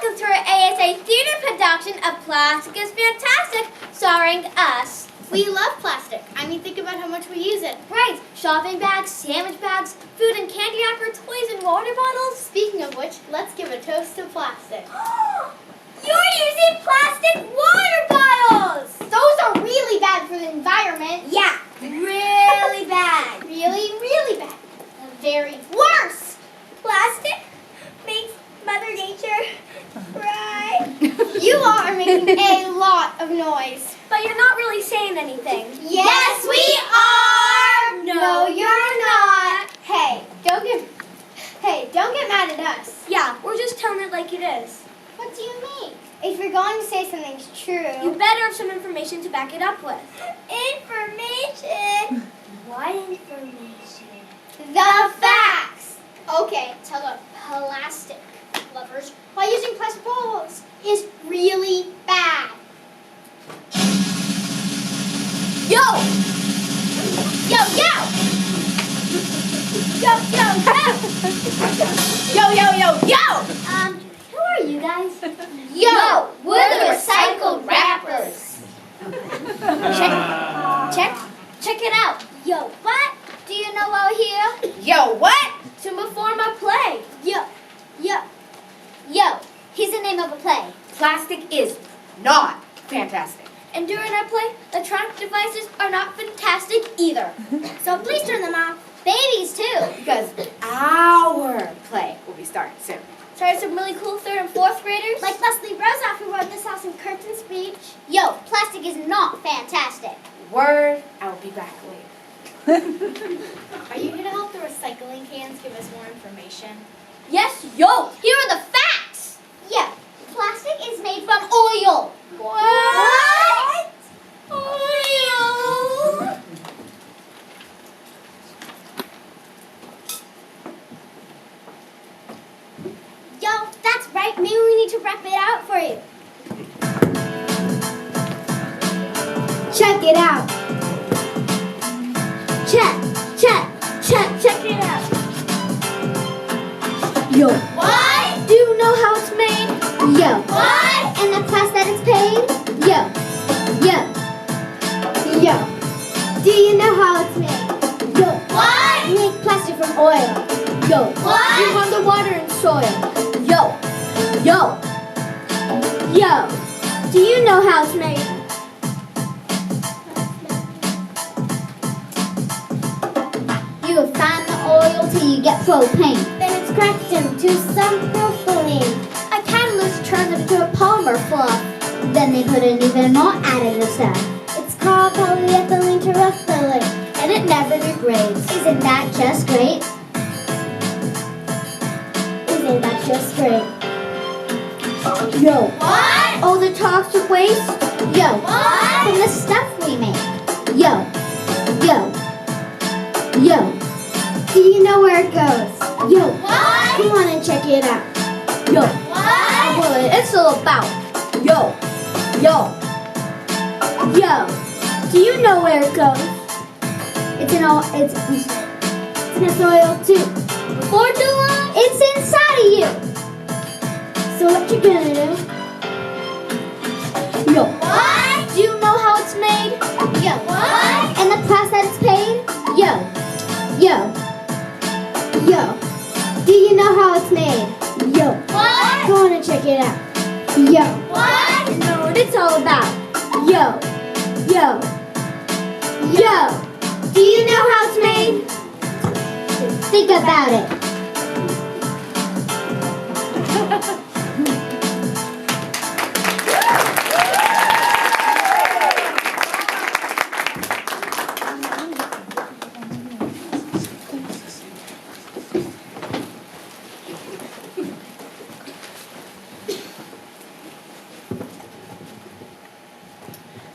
welcome to our ASA theater production of Plastic is Fantastic, starring us. We love plastic. I mean, think about how much we use it. Right, shopping bags, sandwich bags, food and candy wrapper, toys and water bottles. Speaking of which, let's give a toast to plastic. You're using plastic water bottles! Those are really bad for the environment. Yeah, really bad. Really, really bad. Very worse. Plastic makes Mother Nature cry. You all are making a lot of noise. But you're not really saying anything. Yes, we are. No, you're not. Hey, don't get mad at us. Yeah, we're just telling it like it is. What do you mean? If you're going to say something's true, You better have some information to back it up with. Information. What information? The facts. Okay, tell the plastic lovers why using plastic bottles is really bad. Yo! Yo, yo! Yo, yo, yo! Yo, yo, yo, yo! Who are you guys? Yo, we're the recycled rappers. Check it out. Yo, what? Do you know why we're here? Yo, what? To perform a play. Yo, here's the name of a play. Plastic is not fantastic. And during our play, electronic devices are not fantastic either. So please turn them off. Babies too. Because our play will be starting soon. Sorry, some really cool 3rd and 4th graders. Like Leslie Rosa, who wrote this house in Curtin speech. Yo, plastic is not fantastic. Word, I will be back later. Are you here to help the recycling cans give us more information? Yes, yo, here are the facts. Yeah, plastic is made from oil. What? Oil. Yo, that's right. Maybe we need to rap it out for you. Check it out. Check it out. Yo. What? Do you know how it's made? Yo. What? And the price that it's paid? Yo. Do you know how it's made? Yo. What? We make plastic from oil. Yo. What? We run the water and soil. Yo. Do you know how it's made? You refine the oil till you get propane. Then it's cracked into some propylene. A catalyst turns it into a polymer fluff. Then they put in even more additive stuff. It's called polyethylene terephthalate, and it never degrades. Isn't that just great? Isn't that just great? Yo. What? All the toxic waste? Yo. What? From the stuff we make. Yo. Do you know where it goes? Yo. What? Come on and check it out. Yo. What? What it's all about. Yo. Do you know where it goes? It's in a soil too. Before too long? It's inside of you. So what you gonna do? Yo. What? Do you know how it's made? Yo. What? And the price that it's paid? Yo. Do you know how it's made? Yo. What? Go on and check it out. Yo. What? You know what it's all about. Yo. Do you know how it's made? Think about it.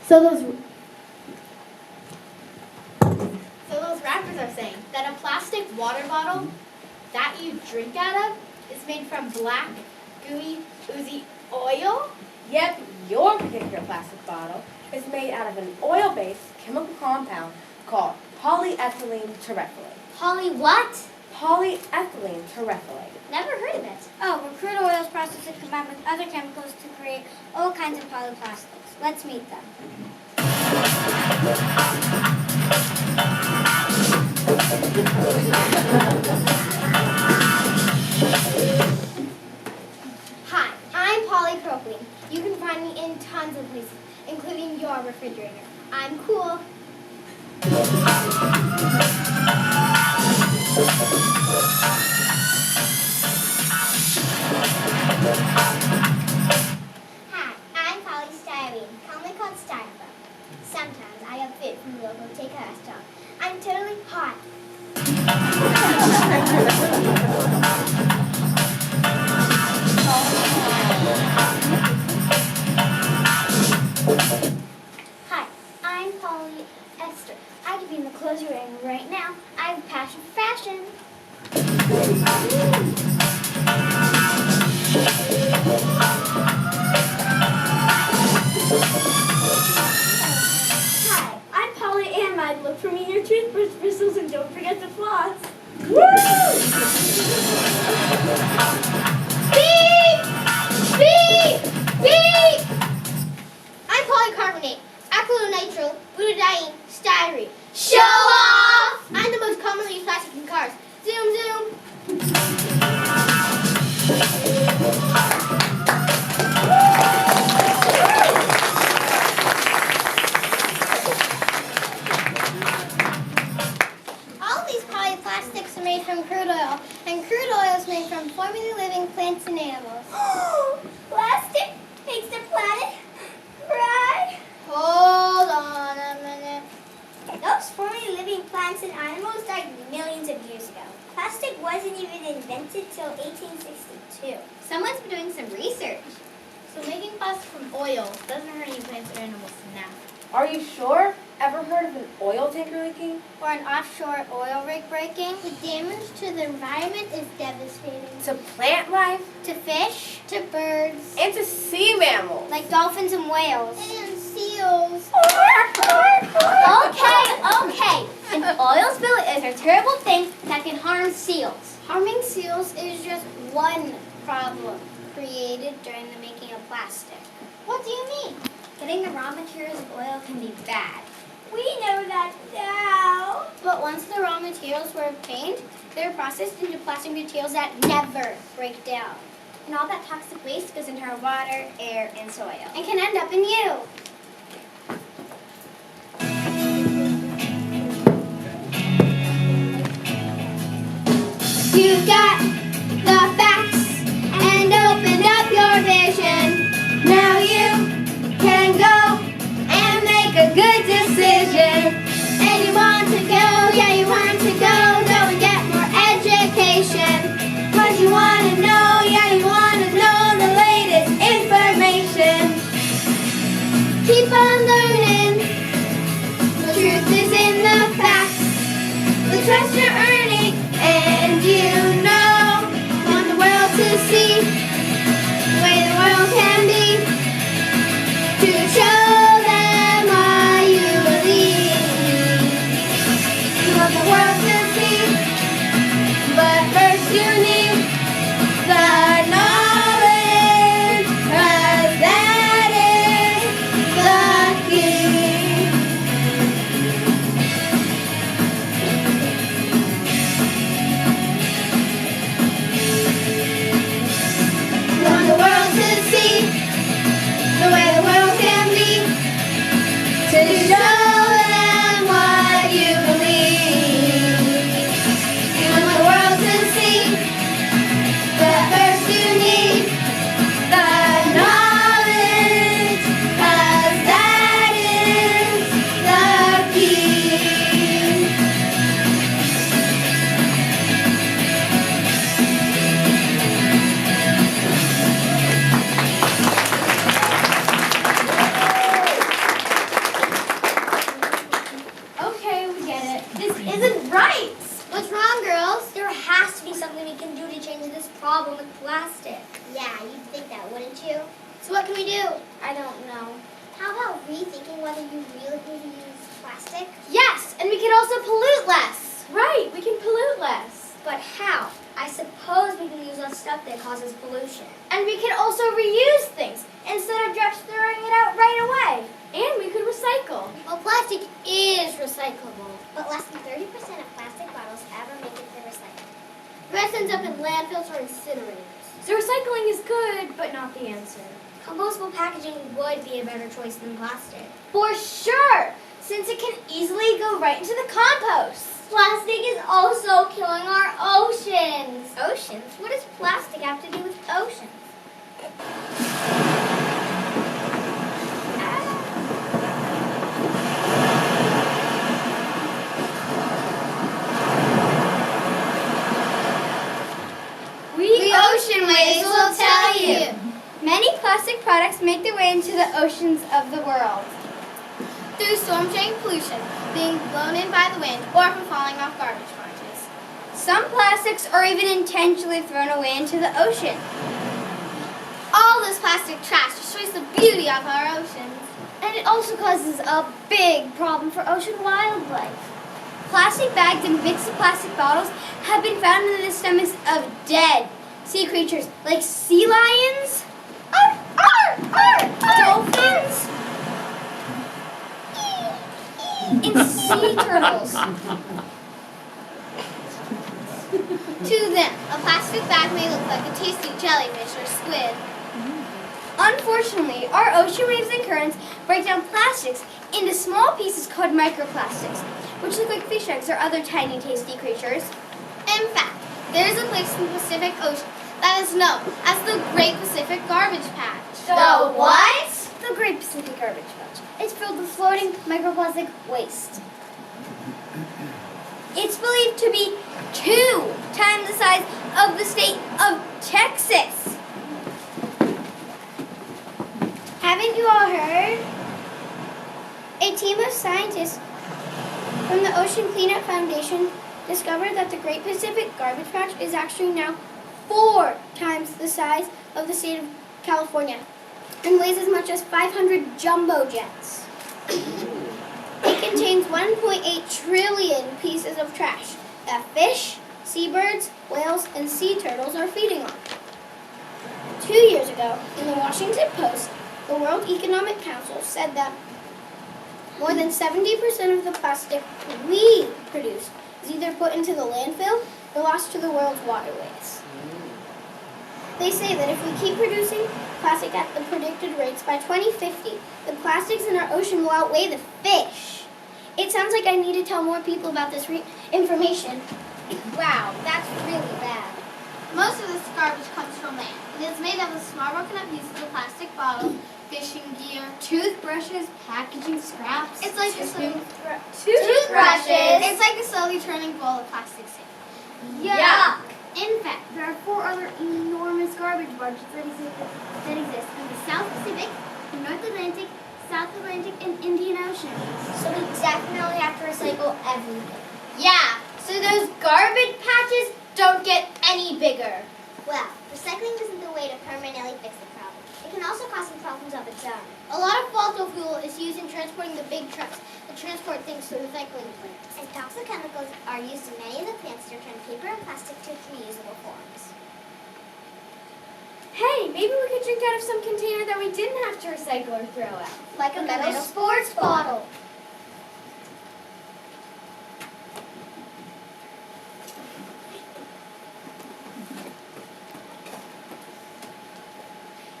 So those rappers are saying that a plastic water bottle that you drink out of is made from black, gooey, oozy oil? Yep, your particular plastic bottle is made out of an oil-based chemical compound called polyethylene terephthalate. Poly what? Polyethylene terephthalate. Never heard of it. Oh, well, crude oil is probably process is combined with other chemicals to create all kinds of polyplastics. Let's meet them. Hi, I'm polypropylene. You can find me in tons of places, including your refrigerator. I'm cool. Hi, I'm polystyrene, commonly called styrofoam. Sometimes I have fit from the local takeout restaurant. I'm totally hot. Hi, I'm polyester. I could be in the clothes you're wearing right now. I have a passion for fashion. Hi, I'm polyamide. Look for me in your toothbrush bristles and don't forget to floss. Beep! Beep! Beep! I'm polycarbonate, acrylonitrile, butadiene, styrene. Show off! I'm the most commonly used plastic in cars. Zoom, zoom. All of these polyplastics are made from crude oil, and crude oil is made from formally living plants and animals. Plastic makes the planet cry. Hold on a minute. Those formerly living plants and animals died millions of years ago. Plastic wasn't even invented till 1862. Someone's been doing some research. So making plastic from oil doesn't hurt any plants or animals now. Are you sure? Ever heard of an oil tanker leaking? Or an offshore oil rig breaking. The damage to the environment is devastating. To plant life To fish, to birds, and to sea mammals. Like dolphins and whales. and seals. Okay. An oil spill is a terrible thing that can harm seals. Harming seals is just one problem created during the making of plastic. What do you mean? Getting the raw materials of oil can be bad. We know that now. But once the raw materials were obtained, they were processed into plastic materials that never break down. And all that toxic waste goes into our water, air, and soil. And can end up in you. You got the facts and opened up your vision. Now you can go and make a good decision. And you want to go, yeah, you want to go and get more education. 'Cause you want to know, yeah, you want to know the latest information. Keep on learning. The truth is in the facts. The trust you're earning, and you know, want the world to see the way the world can be. To show them why you believe. You want the world to see, but first you need the knowledge, 'cause that is the key. You want the world to see the way the world can be, to show them what you believe. You want the world to see, but first you need the knowledge, 'cause that is the key. Okay, we get it. This isn't right. What's wrong, girls? There has to be something we can do to change this problem with plastic. Yeah, you'd think that, wouldn't you? So what can we do? I don't know. How about rethinking whether you really need to use plastic? Yes, and we can also pollute less. Right, we can pollute less. But how? I suppose we can use less stuff that causes pollution. And we can also reuse things instead of just throwing it out right away. And we could recycle. Well, plastic is recyclable, but less than 30% of plastic bottles ever make it to recycling. The rest ends up in landfills or incinerators. So recycling is good, but not the answer. Compostable packaging would be a better choice than plastic. For sure, since it can easily go right into the compost. Plastic is also killing our oceans. Oceans? What does plastic have to do with oceans? We ocean waves will tell you. Many plastic products make their way into the oceans of the world. Through storm drain pollution, being blown in by the wind, or from falling off garbage barges. Some plastics are even intentionally thrown away into the ocean. All this plastic trash destroys the beauty of our oceans. And it also causes a big problem for ocean wildlife. Plastic bags and bits of plastic bottles have been found in the stomachs of dead sea creatures like sea lions, dolphins, and sea turtles. To them, a plastic bag may look like a tasty jellyfish or squid. Unfortunately, our ocean waves and currents break down plastics into small pieces called microplastics, which look like fish eggs or other tiny tasty creatures. In fact, there is a place in the Pacific Ocean that is known as the Great Pacific Garbage Patch. The what? The Great Pacific Garbage Patch. It's filled with floating microplastic waste. It's believed to be 2 times the size of the state of Texas. Haven't you all heard? A team of scientists from the Ocean Cleanup Foundation discovered that the Great Pacific Garbage Patch is actually now 4 times the size of the state of California and weighs as much as 500 jumbo jets. It contains 1.8 trillion pieces of trash that fish, seabirds, whales, and sea turtles are feeding on. 2 years ago, in the Washington Post, the World Economic Council said that more than 70% of the plastic we produce is either put into the landfill or lost to the world's waterways. They say that if we keep producing plastic at the predicted rates, by 2050, the plastics in our ocean will outweigh the fish. It sounds like I need to tell more people about this information. Wow, that's really bad. Most of this garbage comes from land. It is made up of small broken up pieces of plastic bottles, fishing gear, toothbrushes, packaging scraps. It's like Toothbrushes. It's like a slowly turning bowl of plastic sand. Yuck. In fact, there are 4 other enormous garbage barges that exist in the South Pacific, the North Atlantic, South Atlantic, and Indian Oceans. So we definitely have to recycle everything. Yeah, so those garbage patches don't get any bigger. Well, recycling isn't the way to permanently fix the problem. It can also cause some problems of its own. A lot of fossil fuel is used in transporting the big trucks that transport things to recycling plants. And toxic chemicals are used in many of the plants to turn paper and plastic to reusable forms. Hey, maybe we could drink out of some container that we didn't have to recycle or throw out. Like a metal sports bottle.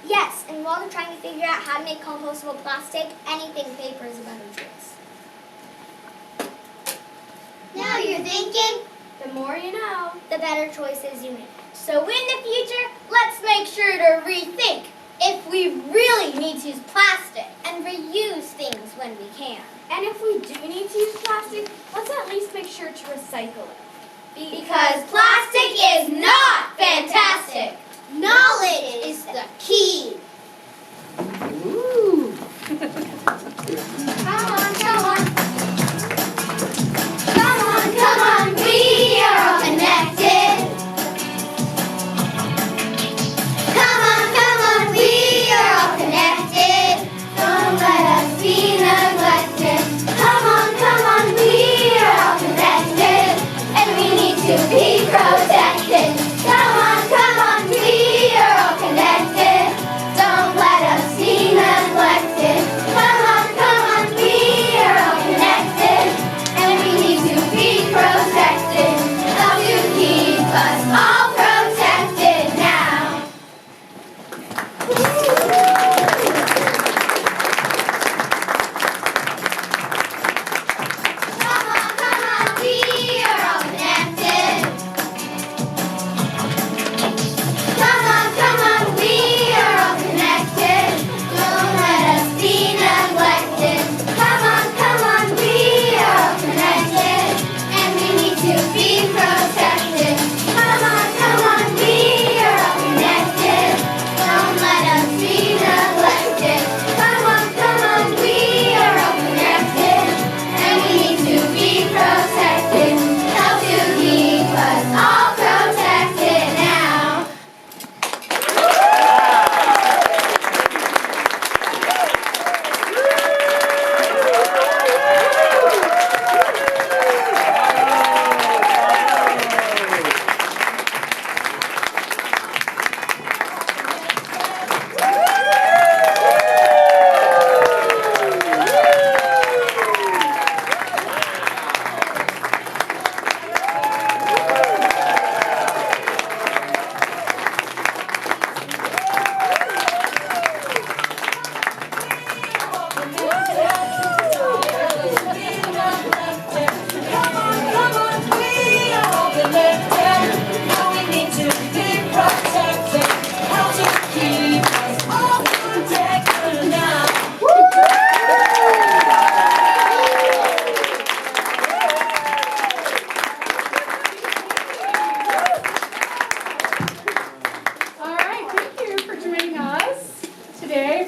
Yes, and while they're trying to figure out how to make compostable plastic, anything paper is a better choice. Now you're thinking, The more you know. The better choices you make. so in the future, let's make sure to rethink if we really need to use plastic and reuse things when we can. And if we do need to use plastic, let's at least make sure to recycle it. Because plastic is not fantastic. Knowledge is the key. Ooh. Come on, come on. Come on, come on, we are all connected. Come on, we are all connected. Don't let us be neglected. Come on, we are all connected. And we need to be protected.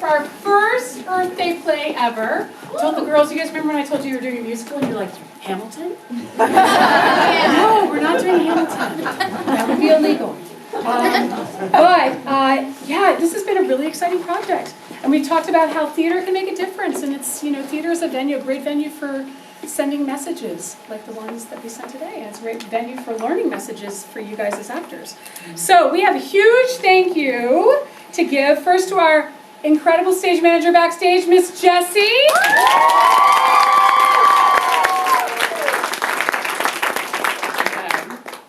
for our first Earth Day play ever. I told the girls, you guys remember when I told you were doing a musical and you're like, Hamilton? No, we're not doing Hamilton. That would be illegal. Yeah, this has been a really exciting project. And we talked about how theater can make a difference. And it's, theater is a venue, a great venue for sending messages like the ones that we sent today. And it's a great venue for learning messages for you guys as actors. So we have a huge thank you to give first to our incredible stage manager backstage, Miss Jessie.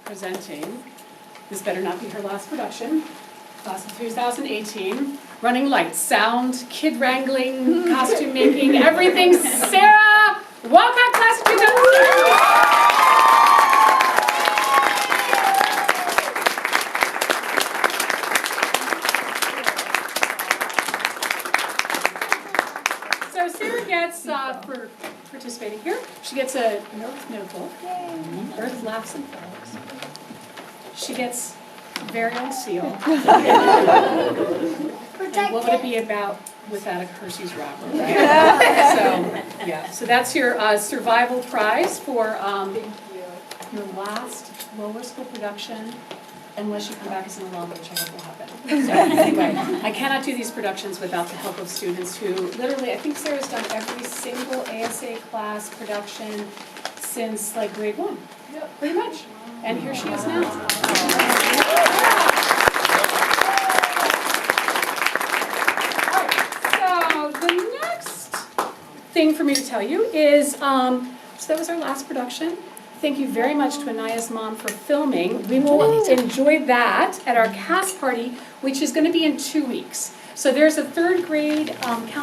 Presenting. This better not be her last production. Class of 2018. Running lights, sound, kid wrangling, costume making, everything. Sarah Walcott, class of 2018. So Sarah gets, for participating here, she gets a Earth notebook. Earth laughs and falls. She gets a very own seal. And what would it be about without a Hershey's wrapper, right? So that's your survival prize for your last lower school production, unless you come back as an alum, which I hope will happen. So anyway, I cannot do these productions without the help of students who literally, I think Sarah's done every single ASA class production since like grade 1, pretty much. And here she is now. So the next thing for me to tell you is, so that was our last production. Thank you very much to Anaya's mom for filming. We will enjoy that at our cast party, which is going to be in 2 weeks. So there's a third grade